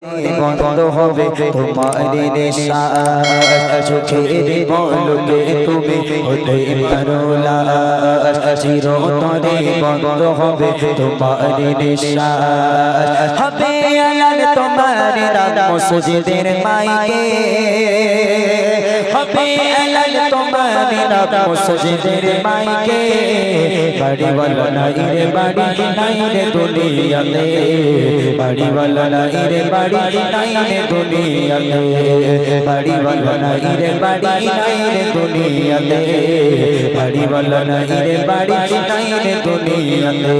বন্ধ হবে তোমার নিঃশ্বাস চোখের পলকে তুমি হতে পারো লাশ চিরতরে বন্ধ হবে তোমার নিঃশ্বাস হবে আলাল তোমার নাম মসজিদের মাইকে হবে আলাল তোমার নাম মসজিদের মাইকে বাড়িওয়ালা নাই রে বাড়ি নাই রে দুনিয়াতে বাড়িওয়ালা নাই রে বাড়ি নাই রে দুনিয়াতে বাড়িওয়ালা নাই রে বাড়ি নাই রে দুনিয়াতে বাড়িওয়ালা নাই রে বাড়ি নাই রে দুনিয়াতে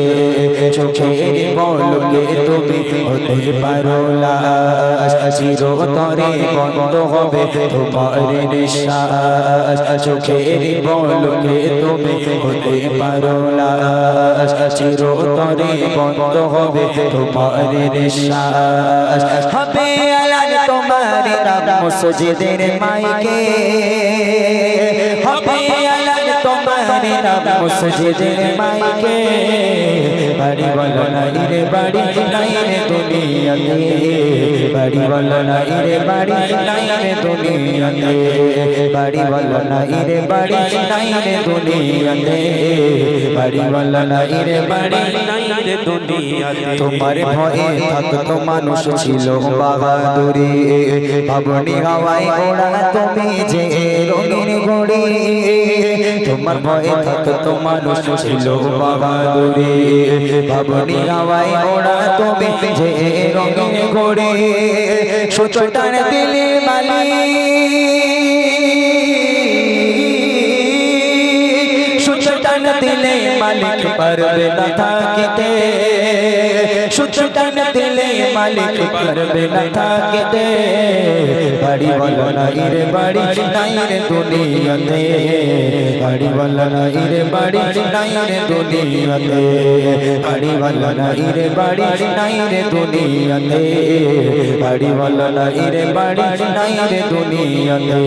চোখের পলকে তুমি হতে পারো লাশ চিরতরে বন্ধ হবে তোমার নিঃশ্বাস চোখের পলকে তুমি হতে পারো লাশ চিরতরে বন্ধ হবে তোমার নিঃশ্বাস হবে আলাল তোমার নাম মসজিদের মাইকে হবে আলাল তোমার নাম মসজিদের মাইকে বাড়িওয়ালা নাই রে বাড়ি নাই রে দুনিয়াতে বাড়িওয়ালা নাই রে বাড়ি নাই রে দুনিয়াতে বাড়িওয়ালা নাই রে বাড়ি নাই রে দুনিয়াতে বাড়িওয়ালা নাই রে বাড়ি নাই রে দুনিয়াতে তোমার ভয়ে থাকতো মানুষ ছিল বাহাদুরি ভাবনি হাওয়ায় ওড়া তুমি যে রঙিন ঘড়ি তোমার ভয়ে থাকতো মানুষ ছিল বাহাদুরি ভাবনি হাওয়ায় ওড়া তুমি যে রঙিন ঘড়ি সুচটার দিলে মালি সুচটান দিলে মালিক পারবে না থাকিতে সুচটান দিলে মালিক পারবে না থাকিতে বাড়িওয়ালা নাই রে বাড়ি নাই রে দুনিয়াতে বাড়িওয়ালা নাই রে বাড়ি নাই রে দুনিয়াতে বাড়িওয়ালা নাই রে বাড়ি নাই রে দুনিয়াতে বাড়িওয়ালা নাই রে বাড়ি নাই রে দুনিয়াতে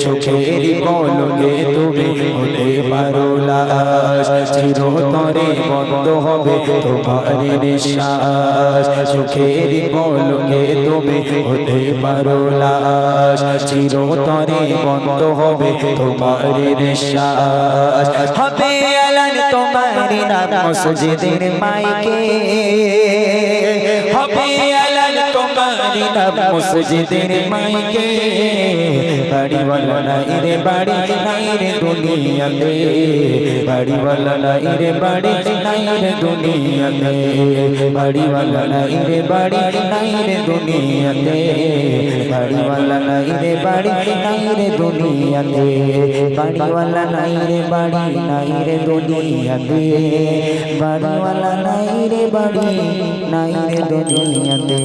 চোখের পলকে তুমি হতে পারো লাশ চিরতরে বন্ধ হবে তোমার নিঃশ্বাস চোখের পলকে তুমি হতে পারো লাশ চিরতরে বন্ধ হবে তোমার নিঃশ্বাস হবে আলাল তোমার নাম মসজিদের মাইকে হবে আলাল তোমার নাম মসজিদের মাইকে বাড়িওয়ালা নাই রে বাড়ি নাই রে দুনিয়াতে বাড়িওয়ালা নাই রে বাড়ি নাই রে দুনিয়াতে বাড়িওয়ালা নাই রে বাড়ি নাই রে দুনিয়াতে বাড়িওয়ালা নাই রে বাড়ি নাই রে দুনিয়াতে বাড়িওয়ালা নাই রে বাড়ি নাই রে দুনিয়াতে বাড়িওয়ালা নাই রে বাড়ি নাই রে দুনিয়াতে।